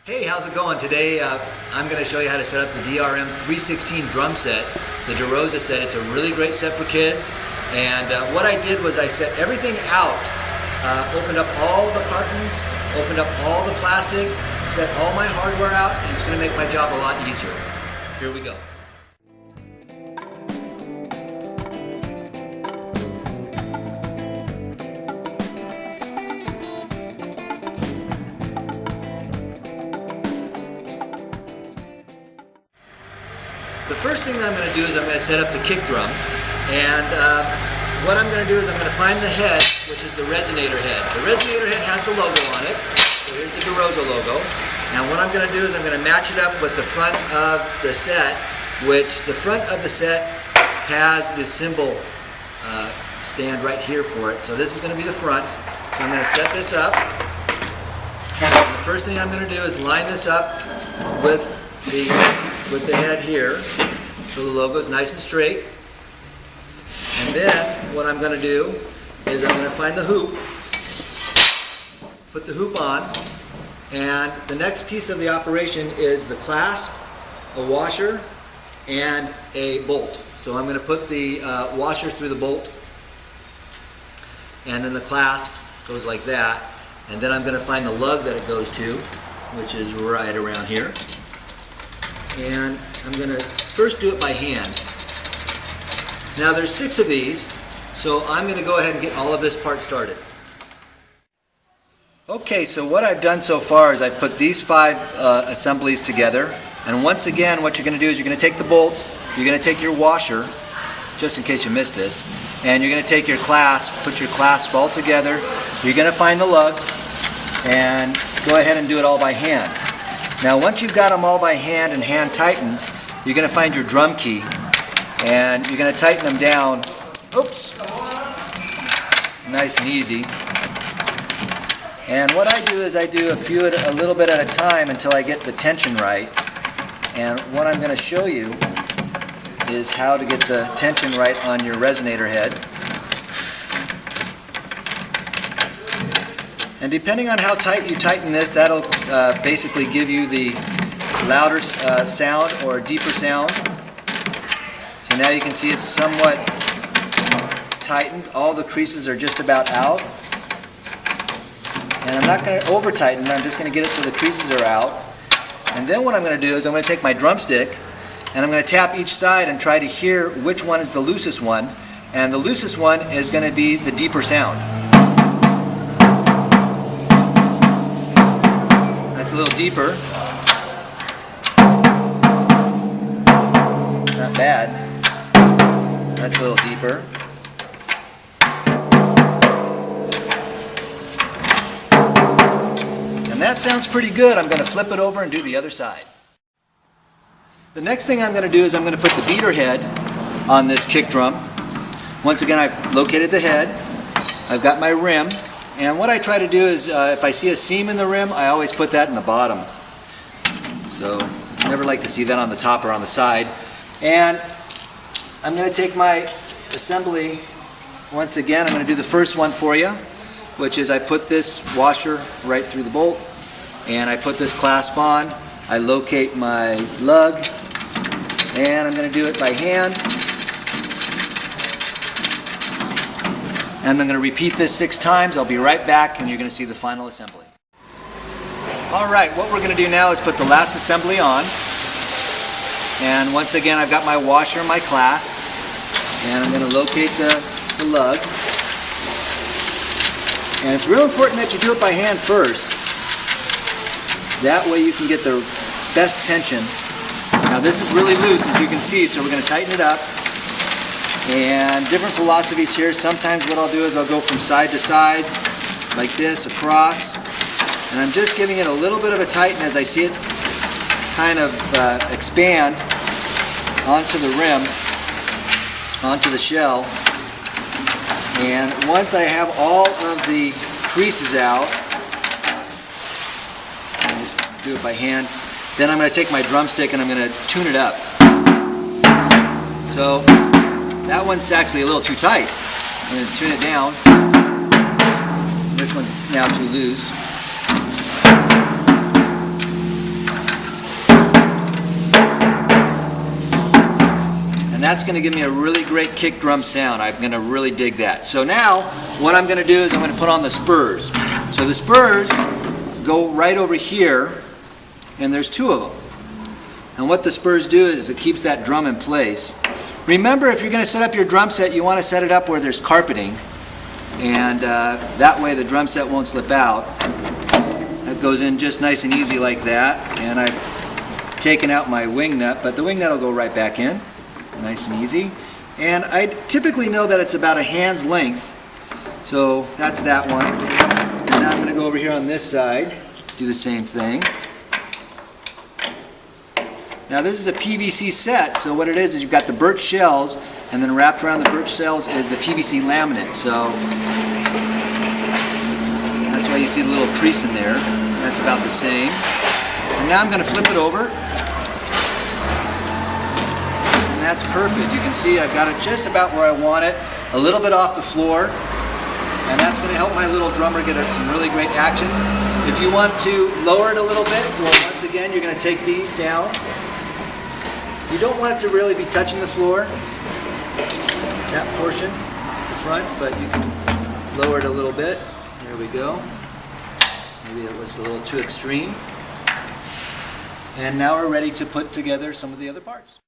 Hey, how's it going? Today I'm going to show you how to set up the DRM316 drum set, the Rosa set. It's a really great set for kids. And what I did was I set everything out, opened up all the cartons, opened up all the plastic, set all my hardware out, and it's going to make my job a lot easier. Here we go. The first thing I'm going to do is I'm going to set up the kick drum, and what I'm going to do is I'm going to find the head, which is the resonator head. The resonator head has the logo on it, so here's the Rosa logo. Now what I'm going to do is I'm going to match it up with the front of the set, which the front of the set has this cymbal stand right here for it. So this is going to be the front. So I'm going to set this up. And the first thing I'm going to do is line this up with the head here, so the logo is nice and straight. And then what I'm going to do is I'm going to find the hoop, put the hoop on, and the next piece of the operation is the clasp, a washer, and a bolt. So I'm going to put the washer through the bolt, and then the clasp goes like that, and then I'm going to find the lug that it goes to, which is right around here. And I'm going to first do it by hand. Now there's 6 of these, so I'm going to go ahead and get all of this part started. Okay, so what I've done so far is I've put these 5 assemblies together, and once again what you're going to do is you're going to take the bolt, you're going to take your washer, just in case you missed this, and you're going to take your clasp, put your clasp all together, you're going to find the lug, and go ahead and do it all by hand. Now once you've got them all by hand and hand tightened, you're going to find your drum key and you're going to tighten them down, oops, nice and easy. And what I do is I do a little bit at a time until I get the tension right. And what I'm going to show you is how to get the tension right on your resonator head. And depending on how tight you tighten this, that'll basically give you the louder sound or deeper sound. So now you can see it's somewhat tightened. All the creases are just about out. And I'm not going to over tighten, I'm just going to get it so the creases are out. And then what I'm going to do is I'm going to take my drumstick and I'm going to tap each side and try to hear which one is the loosest one. And the loosest one is going to be the deeper sound. That's a little deeper. Not bad. That's a little deeper. And that sounds pretty good. I'm going to flip it over and do the other side. The next thing I'm going to do is I'm going to put the beater head on this kick drum. Once again, I've located the head. I've got my rim. And what I try to do is, if I see a seam in the rim, I always put that in the bottom. So I never like to see that on the top or on the side. And I'm going to take my assembly, once again, I'm going to do the first one for you, which is I put this washer right through the bolt, and I put this clasp on, I locate my lug, and I'm going to do it by hand. And I'm going to repeat this 6 times. I'll be right back and you're going to see the final assembly. Alright, what we're going to do now is put the last assembly on. And once again I've got my washer and my clasp. And I'm going to locate the lug. And it's real important that you do it by hand first. That way you can get the best tension. Now this is really loose, as you can see, so we're going to tighten it up. And different philosophies here. Sometimes what I'll do is I'll go from side to side, like this, across. And I'm just giving it a little bit of a tighten as I see it kind of expand onto the rim, onto the shell. And once I have all of the creases out, I just do it by hand, then I'm going to take my drumstick and I'm going to tune it up. So that one's actually a little too tight. I'm going to tune it down. This one's now too loose. that's going to give me a really great kick drum sound. I'm going to really dig that. So now what I'm going to do is I'm going to put on the spurs. So the spurs go right over here, and there's 2 of them. And what the spurs do is it keeps that drum in place. Remember, if you're going to set up your drum set, you want to set it up where there's carpeting, and that way the drum set won't slip out. That goes in just nice and easy like that, and I've taken out my wing nut, but the wing nut will go right back in, nice and easy. And I typically know that it's about a hand's length, so that's that one. And now I'm going to go over here on this side, do the same thing. Now this is a PVC set, so what it is you've got the birch shells, and then wrapped around the birch shells is the PVC laminate. So that's why you see the little crease in there. That's about the same. And now I'm going to flip it over. And that's perfect. You can see I've got it just about where I want it, a little bit off the floor. And that's going to help my little drummer get some really great action. If you want to lower it a little bit, well, once again, you're going to take these down. You don't want it to really be touching the floor, that portion, the front, but you can lower it a little bit. There we go. Maybe it was a little too extreme. And now we're ready to put together some of the other parts.